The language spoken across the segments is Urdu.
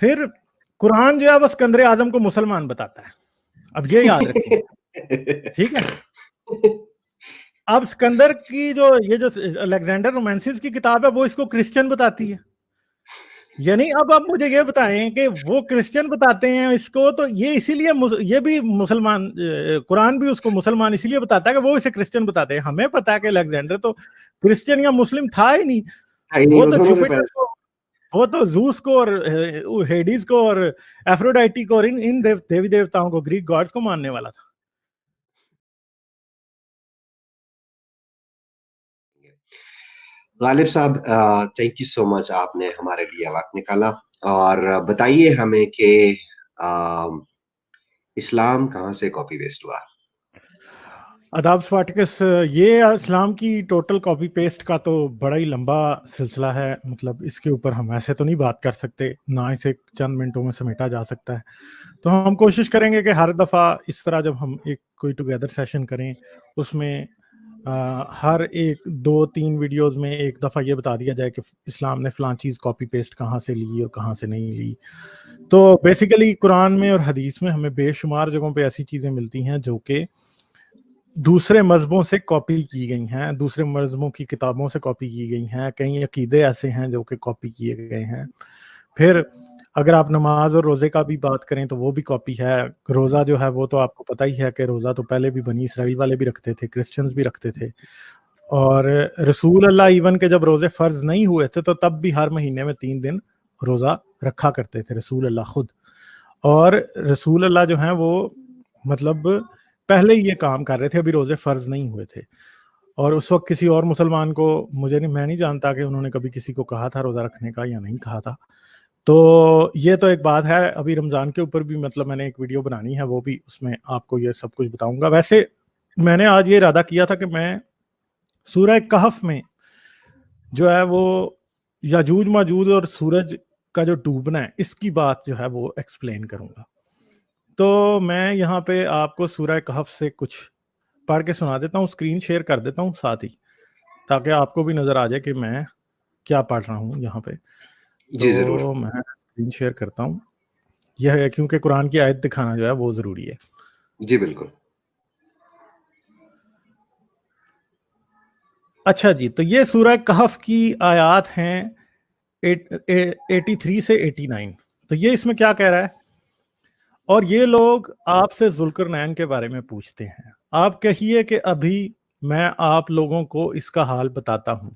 پھر قرآن جو ہے وہ اسکندر اعظم کو مسلمان بتاتا ہے. اب یہ یاد رکھیے, ٹھیک ہے. اب اسکندر کی یہ جو الیگزینڈر رومانسز کی کتاب ہے وہ اس کو کرسچن بتاتی ہے. یعنی اب آپ مجھے یہ بتائیں کہ وہ کرسچن بتاتے ہیں اس کو, تو یہ اسی لیے یہ بھی مسلمان, قرآن بھی اس کو مسلمان اسی لیے بتاتا ہے کہ وہ اسے کرسچن بتاتے ہیں. ہمیں پتا ہے کہ الیگزینڈر تو کرسچن یا مسلم تھا ہی نہیں, وہ تو جوپیٹر کو, وہ تو زوس کو اور ہیڈیز کو اور ایفروڈائٹی کو اور ان دیوی دیوتاؤں کو, گریک گاڈز کو ماننے والا تھا. غالب صاحب تھینک یو سو مچ, آپ نے ہمارے لیے وقت نکالا. اور بتائیے ہمیں کہ اسلام کہاں سے کاپی پیسٹ ہوا؟ آداب سپارٹکس, یہ اسلام کی ٹوٹل کاپی پیسٹ کا تو بڑا ہی لمبا سلسلہ ہے. مطلب اس کے اوپر ہم ایسے تو نہیں بات کر سکتے, نہ اسے چند منٹوں میں سمیٹا جا سکتا ہے. تو ہم کوشش کریں گے کہ ہر دفعہ اس طرح جب ہم ایک کوئی ٹوگیدر سیشن کریں, اس میں ہر ایک 2-3 ویڈیوز میں ایک دفعہ یہ بتا دیا جائے کہ اسلام نے فلاں چیز کاپی پیسٹ کہاں سے لی اور کہاں سے نہیں لی. تو بیسیکلی قرآن میں اور حدیث میں ہمیں بے شمار جگہوں پہ ایسی چیزیں ملتی ہیں جو کہ دوسرے مذہبوں سے کاپی کی گئی ہیں, دوسرے مذہبوں کی کتابوں سے کاپی کی گئی ہیں. کئی عقیدے ایسے ہیں جو کہ کاپی کیے گئے ہیں. پھر اگر آپ نماز اور روزے کا بھی بات کریں تو وہ بھی کاپی ہے. روزہ جو ہے وہ تو آپ کو پتہ ہی ہے کہ روزہ تو پہلے بھی بنی اسرائیل والے بھی رکھتے تھے, کرسچنز بھی رکھتے تھے. اور رسول اللہ ایون کہ جب روزے فرض نہیں ہوئے تھے تو تب بھی ہر مہینے میں 3 دن روزہ رکھا کرتے تھے رسول اللہ خود. اور رسول اللہ جو ہیں وہ مطلب پہلے ہی یہ کام کر رہے تھے, ابھی روزے فرض نہیں ہوئے تھے. اور اس وقت کسی اور مسلمان کو میں نہیں جانتا کہ انہوں نے کبھی کسی کو کہا تھا روزہ رکھنے کا یا نہیں کہا تھا. تو یہ تو ایک بات ہے. ابھی رمضان کے اوپر بھی مطلب میں نے ایک ویڈیو بنانی ہے, وہ بھی اس میں آپ کو یہ سب کچھ بتاؤں گا. ویسے میں نے آج یہ ارادہ کیا تھا کہ میں سورہ کہف میں جو ہے وہ یاجوج ماجوج اور سورج کا جو ڈوبنا ہے اس کی بات جو ہے وہ ایکسپلین کروں گا. تو میں یہاں پہ آپ کو سورہ کہف سے کچھ پڑھ کے سنا دیتا ہوں, اسکرین شیئر کر دیتا ہوں ساتھ ہی, تاکہ آپ کو بھی نظر آ جائے کہ میں کیا پڑھ رہا ہوں یہاں پہ. جی ضرور. تو میں اسکرین شیئر کرتا ہوں, یہ ہے کیونکہ قرآن کی آیت دکھانا جو ہے وہ ضروری ہے. جی بالکل. اچھا جی, تو یہ سورہ کہف کی آیات ہیں 83 سے 89. تو یہ اس میں کیا کہہ رہا ہے؟ اور یہ لوگ آپ سے ذوالقرنین کے بارے میں پوچھتے ہیں, آپ کہیے کہ ابھی میں آپ لوگوں کو اس کا حال بتاتا ہوں.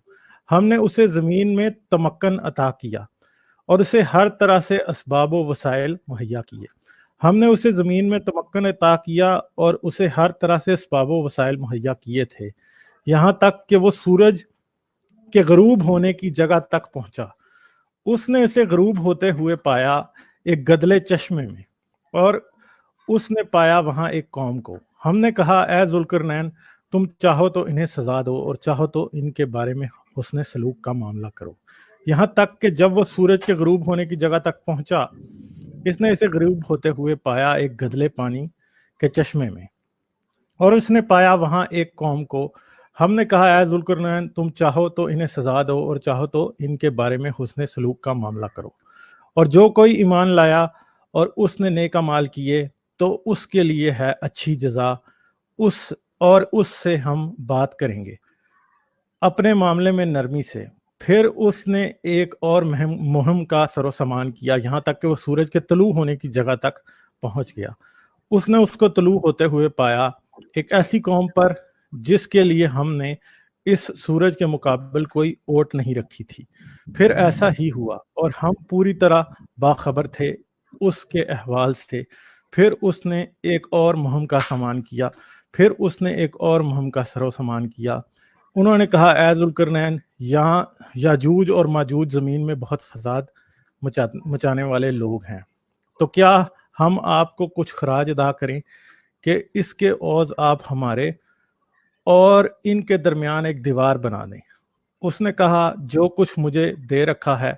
ہم نے اسے زمین میں تمکن عطا کیا اور اسے ہر طرح سے اسباب و وسائل مہیا کیے. ہم نے اسے زمین میں تمکن عطا کیا اور اسے ہر طرح سے اسباب و وسائل مہیا کیے تھے, یہاں تک کہ وہ سورج کے غروب ہونے کی جگہ تک پہنچا. اس نے اسے غروب ہوتے ہوئے پایا ایک گدلے چشمے میں, اور اس نے پایا وہاں ایک قوم کو. ہم نے کہا اے ذوالقرنین, تم چاہو تو انہیں سزا دو اور چاہو تو ان کے بارے میں حسن سلوک کا معاملہ کرو. یہاں تک کہ جب وہ سورج کے غروب ہونے کی جگہ تک پہنچا, اس نے اسے غروب ہوتے ہوئے پایا ایک گدلے پانی کے چشمے میں, اور اس نے پایا وہاں ایک قوم کو. ہم نے کہا اے ذوالقرنین, تم چاہو تو انہیں سزا دو اور چاہو تو ان کے بارے میں حسن سلوک کا معاملہ کرو. اور جو کوئی ایمان لایا اور اس نے نیک اعمال کیے تو اس کے لیے ہے اچھی جزا, اس سے ہم بات کریں گے اپنے معاملے میں نرمی سے. پھر اس نے ایک اور مہم کا سر و سامان کیا, یہاں تک کہ وہ سورج کے طلوع ہونے کی جگہ تک پہنچ گیا. اس نے اس کو طلوع ہوتے ہوئے پایا ایک ایسی قوم پر جس کے لیے ہم نے اس سورج کے مقابل کوئی اوٹ نہیں رکھی تھی. پھر ایسا ہی ہوا اور ہم پوری طرح باخبر تھے اس کے احوال سے. پھر اس نے ایک اور مہم کا سامان کیا, پھر اس نے ایک اور مہم کا سر و سامان کیا. انہوں نے کہا اے ذوالقرنین, یہاں یاجوج اور ماجوج زمین میں بہت فساد مچانے والے لوگ ہیں, تو کیا ہم آپ کو کچھ خراج ادا کریں کہ اس کے عوض آپ ہمارے اور ان کے درمیان ایک دیوار بنا دیں. اس نے کہا جو کچھ مجھے دے رکھا ہے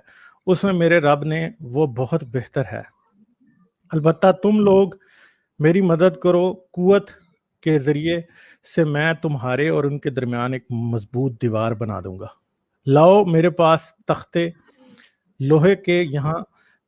اس میں میرے رب نے وہ بہت بہتر ہے, البتہ تم لوگ میری مدد کرو, قوت کے ذریعے سے میں تمہارے اور ان کے درمیان ایک مضبوط دیوار بنا دوں گا. لاؤ میرے پاس تختے لوہے کے, یہاں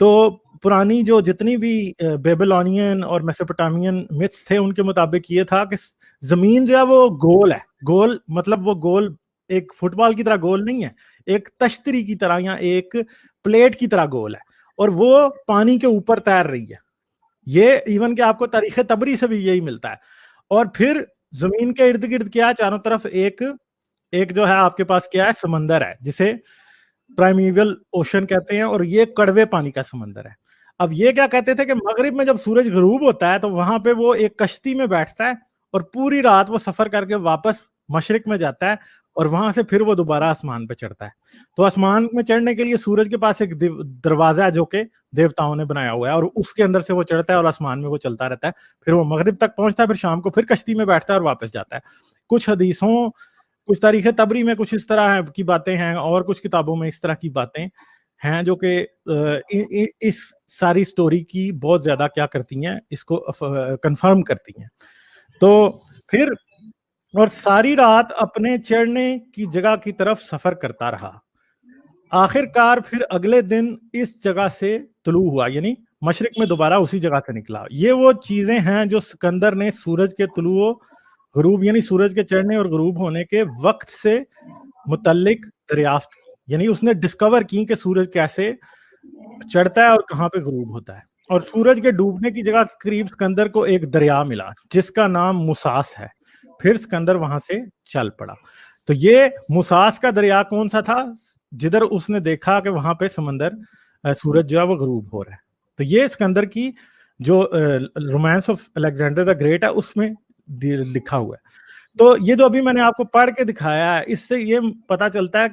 تو پرانی جو جتنی بھی بیبلونین اور میسوپوٹامین متس تھے ان کے مطابق یہ تھا کہ زمین جو ہے وہ گول ہے. گول مطلب وہ گول ایک فٹ بال کی طرح گول نہیں ہے, ایک تشتری کی طرح یا ایک پلیٹ کی طرح گول ہے, اور وہ پانی کے اوپر تیر رہی ہے. یہ ایون کہ آپ کو تاریخ تبری سے بھی یہی ملتا ہے. اور پھر زمین کے ارد گرد کیا ہے, چاروں طرف ایک جو ہے آپ کے پاس کیا ہے, سمندر ہے جسے پرائمیول اوشن کہتے ہیں, اور یہ کڑوے پانی کا سمندر ہے. اب یہ کیا کہتے تھے کہ مغرب میں جب سورج غروب ہوتا ہے تو وہاں پہ وہ ایک کشتی میں بیٹھتا ہے اور پوری رات وہ سفر کر کے واپس مشرق میں جاتا ہے, اور وہاں سے پھر وہ دوبارہ آسمان پہ چڑھتا ہے. تو آسمان میں چڑھنے کے لیے سورج کے پاس ایک دروازہ ہے جو کہ دیوتاؤں نے بنایا ہوا ہے, اور اس کے اندر سے وہ چڑھتا ہے اور آسمان میں وہ چلتا رہتا ہے. پھر وہ مغرب تک پہنچتا ہے, پھر شام کو پھر کشتی میں بیٹھتا ہے اور واپس جاتا ہے. کچھ حدیثوں, کچھ تاریخ تبری میں کچھ اس طرح کی باتیں ہیں, اور کچھ کتابوں میں اس طرح کی باتیں ہیں جو کہ اس ساری سٹوری کی بہت زیادہ کیا کرتی ہیں, اس کو کنفرم کرتی ہیں. تو پھر اور ساری رات اپنے چڑھنے کی جگہ کی طرف سفر کرتا رہا. آخر کار پھر اگلے دن اس جگہ سے طلوع ہوا, یعنی مشرق میں دوبارہ اسی جگہ سے نکلا. یہ وہ چیزیں ہیں جو سکندر نے سورج کے طلوع و غروب یعنی سورج کے چڑھنے اور غروب ہونے کے وقت سے متعلق دریافت کی, یعنی اس نے ڈسکور کی کہ سورج کیسے چڑھتا ہے اور کہاں پہ غروب ہوتا ہے. اور سورج کے ڈوبنے کی جگہ کے قریب سکندر کو ایک دریا ملا جس کا نام مساس ہے. پھر سکندر وہاں سے چل پڑا. تو یہ مساس کا دریا کون سا تھا؟ جدھر اس نے دیکھا کہ وہاں پہ سمندر سورج جو ہے وہ غروب ہو رہا ہے. تو یہ سکندر کی جو romance of Alexander the great ہے اس میں لکھا ہوا ہے. تو یہ جو ابھی میں نے آپ کو پڑھ کے دکھایا ہے, اس سے یہ پتا چلتا ہے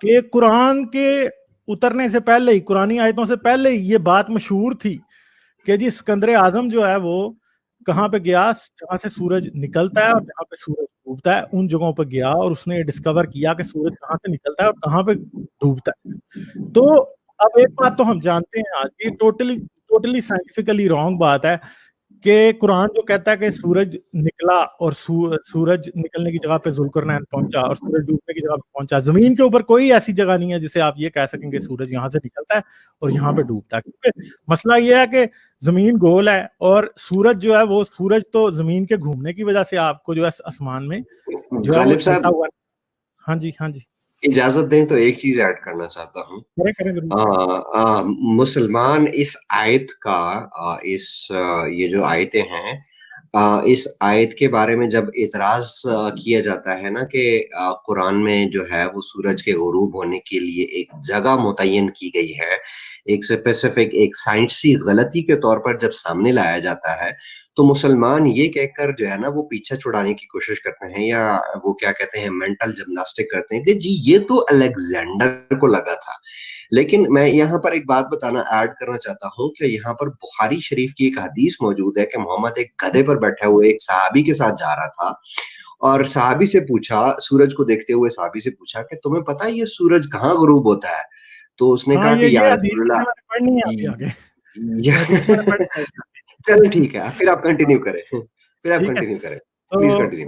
کہ قرآن کے اترنے سے پہلے ہی, قرآنی آیتوں سے پہلے ہی یہ بات مشہور تھی کہ جی سکندر اعظم جو ہے وہ کہاں پہ گیا, جہاں سے سورج نکلتا ہے اور جہاں پہ سورج ڈوبتا ہے ان جگہوں پہ گیا, اور اس نے یہ ڈسکور کیا کہ سورج کہاں سے نکلتا ہے اور کہاں پہ ڈوبتا ہے. تو اب ایک بات تو ہم جانتے ہیں آج, یہ ٹوٹلی سائنٹیفکلی رانگ بات ہے کہ قرآن جو کہتا ہے کہ سورج نکلا اور سورج نکلنے کی جگہ پہ ذوالقرنین پہنچا اور سورج ڈوبنے کی جگہ پہ پہنچا. زمین کے اوپر کوئی ایسی جگہ نہیں ہے جسے آپ یہ کہہ سکیں کہ سورج یہاں سے نکلتا ہے اور یہاں پہ ڈوبتا ہے, کیونکہ مسئلہ یہ ہے کہ زمین گول ہے اور سورج جو ہے وہ سورج تو زمین کے گھومنے کی وجہ سے آپ کو جو ہے آسمان میں جو ہے وہ غالب صاحب چلتا ہوا. ہاں جی ہاں جی, اجازت دیں تو ایک چیز ایڈ کرنا چاہتا ہوں. مسلمان اس آیت کا یہ جو آیتیں ہیں, اس آیت کے بارے میں جب اعتراض کیا جاتا ہے نا کہ قرآن میں جو ہے وہ سورج کے غروب ہونے کے لیے ایک جگہ متعین کی گئی ہے, ایک اسپیسیفک ایک سائنسی غلطی کے طور پر جب سامنے لایا جاتا ہے, تو مسلمان یہ کہہ کر جو ہے نا وہ پیچھے چھڑانے کی کوشش کرتے ہیں, یا وہ کیا کہتے ہیں مینٹل جمناسٹک کرتے ہیں کہ جی یہ تو الیگزینڈر کو لگا تھا. لیکن میں یہاں پر ایک بات بتانا ایڈ کرنا چاہتا ہوں کہ یہاں پر بخاری شریف کی ایک حدیث موجود ہے کہ محمد ایک گدھے پر بیٹھے ہوئے ایک صحابی کے ساتھ جا رہا تھا, اور صحابی سے پوچھا, سورج کو دیکھتے ہوئے صحابی سے پوچھا کہ تمہیں پتا ہے یہ سورج کہاں غروب ہوتا ہے؟ تو اس نے ہاں کہا کہ یا یہ رسول حدیث اللہ, میں نے پڑھنی ہے ابھی آگے, یہ حدیث میں نے پڑھنی ہے. چلو ٹھیک ہے, پھر آپ کنٹینیو کریں, ٹھیک ہے. پلیز تو کنٹینیو.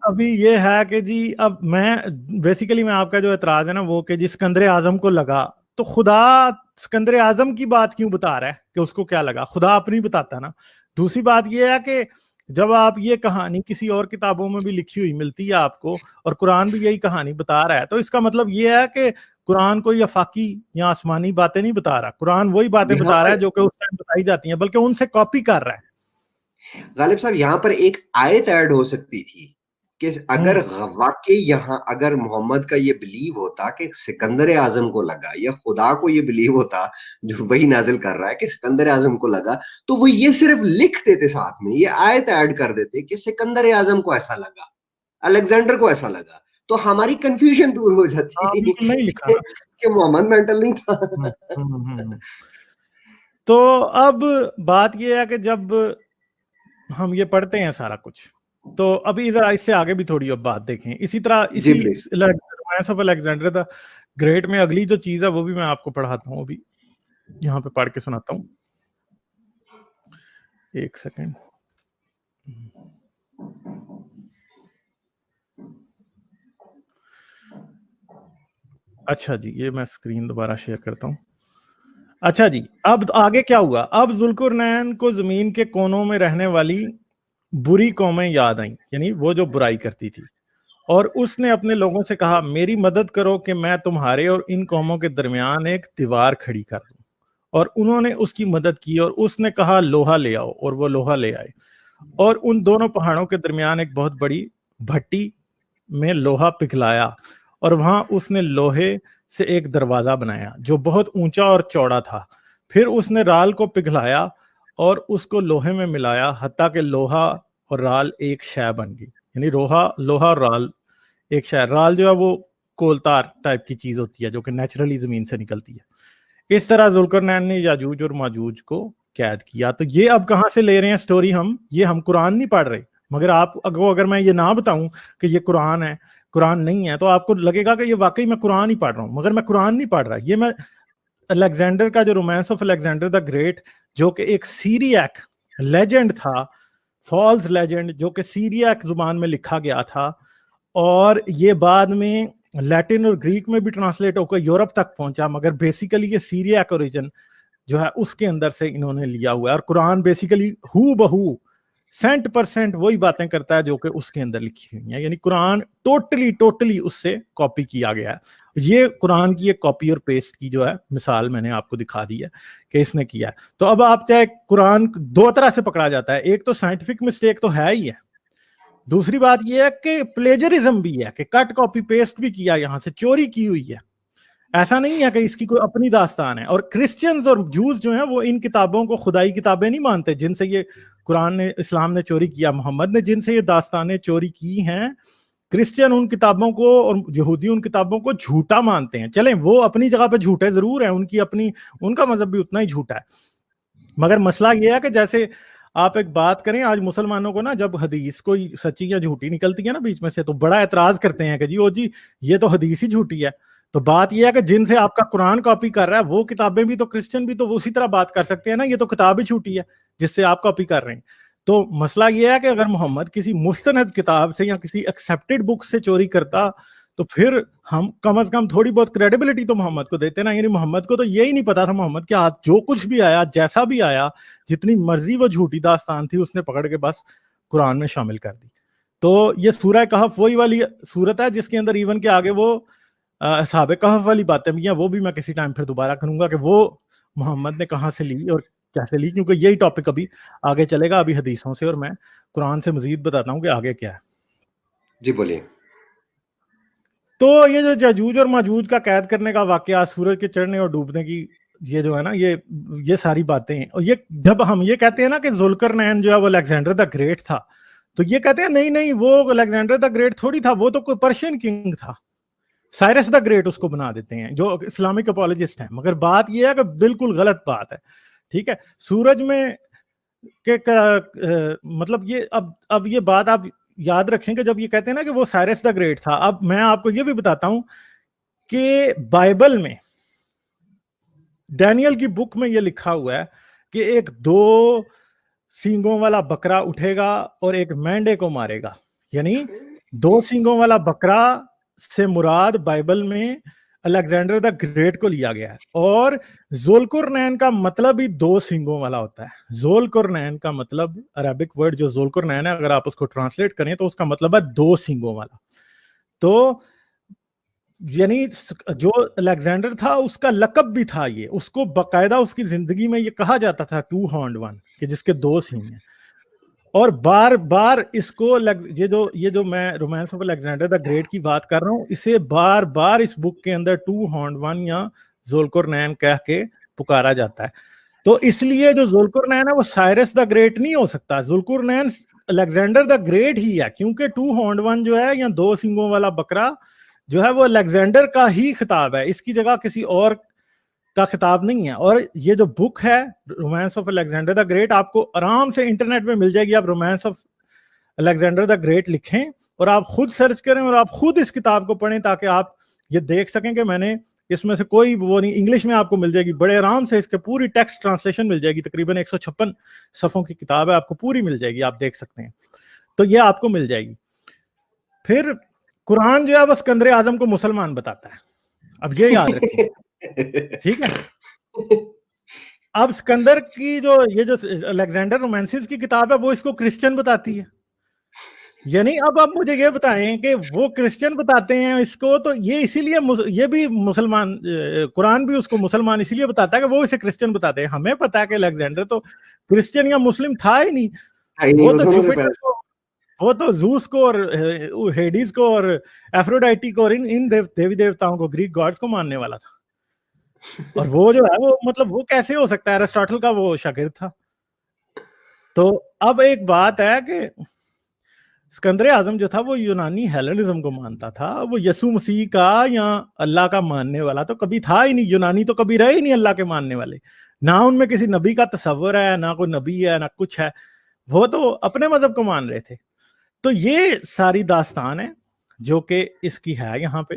ابھی یہ ہے کہ جی اب میں بیسیکلی میں آپ کا جو اعتراض ہے نا وہ کہ جی سکندر اعظم کو لگا, تو خدا سکندر اعظم کی بات کیوں بتا رہا ہے کہ اس کو کیا لگا؟ خدا اپنی بتاتا نا. دوسری بات یہ ہے کہ جب آپ یہ کہانی کسی اور کتابوں میں بھی لکھی ہوئی ملتی ہے آپ کو, اور قرآن بھی یہی کہانی بتا رہا ہے, تو اس کا مطلب یہ ہے کہ قرآن کوئی افاقی یا آسمانی باتیں نہیں بتا رہا, قرآن وہی باتیں یہاں بتا رہا ہے پر جو کہ اس ٹائم بتائی جاتی ہیں, بلکہ ان سے کاپی کر رہا ہے. غالب صاحب یہاں پر ایک آیت ایڈ ہو سکتی تھی کہ اگر واقعی یہاں اگر محمد کا یہ بلیو ہوتا کہ سکندر اعظم کو لگا, یا خدا کو یہ بلیو ہوتا جو وہی نازل کر رہا ہے کہ سکندر اعظم کو لگا, تو وہ یہ صرف لکھ دیتے ساتھ میں, یہ آیت ایڈ کر دیتے کہ سکندر اعظم کو ایسا لگا, الیگزینڈر کو ایسا لگا, تو ہماری کنفیوژن دور ہو جاتی بالکل نہیں لکھا نا. کہ محمد مینٹل نہیں تھا. تو اب بات یہ ہے کہ جب ہم یہ پڑھتے ہیں سارا کچھ, تو ابھی ذرا اس سے آگے بھی تھوڑی اب بات دیکھیں. اسی طرح جی اسی please. Romance of Alexander the great میں اگلی جو چیز ہے وہ بھی میں آپ کو پڑھاتا ہوں, ابھی یہاں پہ پڑھ کے سناتا ہوں. ایک سیکنڈ. اچھا جی, یہ میں اسکرین دوبارہ شیئر کرتا ہوں. اچھا جی، اب آگے کیا ہوا؟ اب ذوالقرنین کو زمین کے کونوں میں رہنے والی بری قومیں یاد آئیں، یعنی وہ جو برائی کرتی تھی، اور اس نے اپنے لوگوں سے کہا میری مدد کرو کہ میں تمہارے اور ان قوموں کے درمیان ایک دیوار کھڑی کر دوں، اور انہوں نے اس کی مدد کی، اور اس نے کہا لوہا لے آؤ، اور وہ لوہا لے آئے، اور ان دونوں پہاڑوں کے درمیان ایک بہت بڑی بھٹی میں لوہا پگھلایا، اور وہاں اس نے لوہے سے ایک دروازہ بنایا جو بہت اونچا اور چوڑا تھا، پھر اس نے رال کو پگھلایا اور اس کو لوہے میں ملایا حتیٰ کہ لوہا اور رال ایک شے بن گئی، یعنی لوہا اور رال ایک شے۔ رال جو ہے وہ کولتار ٹائپ کی چیز ہوتی ہے جو کہ نیچرلی زمین سے نکلتی ہے۔ اس طرح ذوالقرنین نے یاجوج اور ماجوج کو قید کیا۔ تو یہ اب کہاں سے لے رہے ہیں سٹوری؟ ہم قرآن نہیں پڑھ رہے، مگر آپ اگر میں یہ نہ بتاؤں کہ یہ قرآن ہے، قرآن نہیں ہے، تو آپ کو لگے گا کہ یہ واقعی میں قرآن ہی پڑھ رہا ہوں، مگر میں قرآن نہیں پڑھ رہا، یہ میں الیگزینڈر کا جو romance of Alexander the great, جو کہ ایک سیریاک لیجنڈ تھا، فالز لیجنڈ، جو کہ سیریاک زبان میں لکھا گیا تھا، اور یہ بعد میں لیٹن اور گریک میں بھی ٹرانسلیٹ ہو کر یورپ تک پہنچا، مگر بیسیکلی یہ سیریاک اوریجن جو ہے اس کے اندر سے انہوں نے لیا ہوا ہے، اور قرآن بیسیکلی ہو بہو 100% وہی باتیں کرتا ہے جو کہ اس کے اندر لکھی ہوئی ہیں، یعنی قرآن ٹوٹلی اس سے کاپی کیا گیا ہے۔ یہ قرآن کی ایک کاپی اور پیسٹ کی جو ہے مثال میں نے آپ کو دکھا دی ہے کہ اس نے کیا ہے۔ تو اب آپ چاہے قرآن دو طرح سے پکڑا جاتا ہے، ایک تو سائنٹیفک مسٹیک تو ہے ہی ہے، دوسری بات یہ ہے کہ پلیجرزم بھی ہے، کہ کٹ کاپی پیسٹ بھی کیا، یہاں سے چوری کی ہوئی ہے، ایسا نہیں ہے کہ اس کی کوئی اپنی داستان ہے۔ اور کرسچنز اور جوز جو ہیں وہ ان کتابوں کو خدائی کتابیں نہیں مانتے جن سے یہ قرآن نے، اسلام نے چوری کیا، محمد نے جن سے یہ داستانیں چوری کی ہیں، کرسچن ان کتابوں کو اور یہودی ان کتابوں کو جھوٹا مانتے ہیں۔ چلیں وہ اپنی جگہ پہ جھوٹے ضرور ہیں، ان کا مذہب بھی اتنا ہی جھوٹا ہے، مگر مسئلہ یہ ہے کہ جیسے آپ ایک بات کریں، آج مسلمانوں کو نا جب حدیث کوئی سچی یا جھوٹی نکلتی ہے نا بیچ میں سے، تو بڑا اعتراض کرتے ہیں کہ جی یہ تو حدیث ہی جھوٹی ہے۔ تو بات یہ ہے کہ جن سے آپ کا قرآن کاپی کر رہا ہے وہ کتابیں بھی تو کرسچن بھی تو اسی طرح بات کر سکتے ہیں نا، یہ تو کتاب ہی جھوٹی ہے جس سے آپ کاپی کر رہے ہیں۔ تو مسئلہ یہ ہے کہ اگر محمد کسی مستند کتاب سے یا کسی ایکسیپٹڈ بک سے چوری کرتا تو پھر ہم کم از کم تھوڑی بہت کریڈیبلٹی تو محمد کو دیتے نا، یعنی محمد کو تو یہی نہیں پتا تھا محمد کے ہاتھ جو کچھ بھی آیا، جیسا بھی آیا، جتنی مرضی وہ جھوٹی داستان تھی، اس نے پکڑ کے بس قرآن میں شامل کر دی۔ تو یہ سورہ کہف وہی والی صورت ہے جس کے اندر ایون کے آگے وہ اصحاب کہف والی باتیں بھی ہیں، وہ بھی میں کسی ٹائم پھر دوبارہ کروں گا کہ وہ محمد نے کہاں سے لی اور کیسے لی، کیونکہ یہی ٹاپک ابھی آگے چلے گا، ابھی حدیثوں سے اور میں قرآن سے مزید بتاتا ہوں کہ آگے کیا ہے۔ جی بولیے۔ تو یہ جو یاجوج اور ماجوج کا قید کرنے کا واقعہ، سورج کے چڑھنے اور ڈوبنے کی یہ جو ہے نا یہ ساری باتیں، اور یہ جب ہم یہ کہتے ہیں نا کہ ذوالقرنین جو ہے وہ الیگزینڈر دا گریٹ تھا، تو یہ کہتے ہیں نہیں وہ الیگزینڈر دا گریٹ تھوڑی تھا، وہ تو کوئی پرشین کنگ تھا، سائرس دا گریٹ اس کو بنا دیتے ہیں جو اسلامک اپولوجسٹ ہیں، مگر بات یہ ہے کہ بالکل غلط بات ہے، ٹھیک ہے۔ سورج میں مطلب یہ اب یہ بات آپ یاد رکھیں کہ جب یہ کہتے ہیں نا کہ وہ سائرس دا گریٹ تھا، اب میں آپ کو یہ بھی بتاتا ہوں کہ بائبل میں ڈینیل کی بک میں یہ لکھا ہوا ہے کہ ایک 2 سینگوں والا بکرا اٹھے گا اور ایک مینڈے کو مارے گا، یعنی 2 سینگوں والا بکرا سے مراد بائبل میں الیگزینڈر دا گریٹ کو لیا گیا ہے، اور ذوالقرنین کا مطلب ہی 2 سینگوں والا ہوتا ہے۔ ذوالقرنین کا مطلب عربک ورڈ جو ذوالقرنین ہے، اگر آپ اس کو ٹرانسلیٹ کریں تو اس کا مطلب ہے 2 سینگوں والا۔ تو یعنی جو الیگزینڈر تھا اس کا لقب بھی تھا یہ، اس کو باقاعدہ اس کی زندگی میں یہ کہا جاتا تھا 2 ہارنڈ ون، کہ جس کے 2 سینگ ہیں، اور بار بار اس کو یہ جو میں romance of Alexander the great کی بات کر رہا ہوں، اسے بار بار اس بک کے اندر 2 ہارنڈ ون یا ذوالقرنین کہہ کے پکارا جاتا ہے۔ تو اس لیے جو ذوالقرنین ہے وہ سائرس دا گریٹ نہیں ہو سکتا، ذوالقرنین الیگزینڈر دا گریٹ ہی ہے، کیونکہ 2 ہارنڈ ون جو ہے یا 2 سینگوں والا بکرا جو ہے وہ الیگزینڈر کا ہی خطاب ہے، اس کی جگہ کسی اور کا خطاب نہیں ہے۔ اور یہ جو بک ہے romance of Alexander the great, آپ کو آرام سے انٹرنیٹ پہ مل جائے گی، آپ romance of Alexander the great لکھیں اور آپ خود سرچ کریں اور آپ خود اس کتاب کو پڑھیں، تاکہ آپ یہ دیکھ سکیں کہ میں نے اس میں سے کوئی وہ نہیں، انگلش میں آپ کو مل جائے گی بڑے آرام سے، اس کے پوری ٹیکسٹ ٹرانسلیشن مل جائے گی، تقریباً 156 صفحوں کی کتاب ہے، آپ کو پوری مل جائے گی، آپ دیکھ سکتے ہیں، تو یہ آپ کو مل جائے گی۔ پھر قرآن جو ہے وہ سکندر اعظم کو مسلمان بتاتا ہے، اب یہ یاد رکھیں، ٹھیک ہے۔ اب سکندر کی جو یہ جو الیگزینڈر رومانسز کی کتاب ہے وہ اس کو کرسچن بتاتی ہے. یعنی اب آپ مجھے یہ بتائیں کہ وہ کرسچن بتاتے ہیں اس کو, تو یہ اسی لیے یہ بھی مسلمان, قرآن بھی اس کو مسلمان اسی لیے بتاتا ہے کہ وہ اسے کرسچن بتاتے ہیں. ہمیں پتا ہے کہ الیگزینڈر تو کرسچن یا مسلم تھا ہی نہیں, وہ تو جوپیٹر کو, وہ تو زوس کو اور ہیڈیز کو اور ایفروڈائٹی کو اور ان دیوی دیوتاؤں کو, گریک گاڈز کو ماننے والا تھا. اور وہ جو ہے وہ مطلب وہ کیسے ہو سکتا ہے, ایرسٹاٹل کا وہ شاگرد تھا. تو اب ایک بات ہے کہ اسکندر اعظم جو تھا وہ یونانی ہیلنزم کو مانتا تھا, وہ یسوع مسیح کا یا اللہ کا ماننے والا تو کبھی تھا ہی نہیں. یونانی تو کبھی رہے ہی نہیں اللہ کے ماننے والے, نہ ان میں کسی نبی کا تصور ہے, نہ کوئی نبی ہے, نہ کچھ ہے. وہ تو اپنے مذہب کو مان رہے تھے. تو یہ ساری داستان ہے جو کہ اس کی ہے یہاں پہ.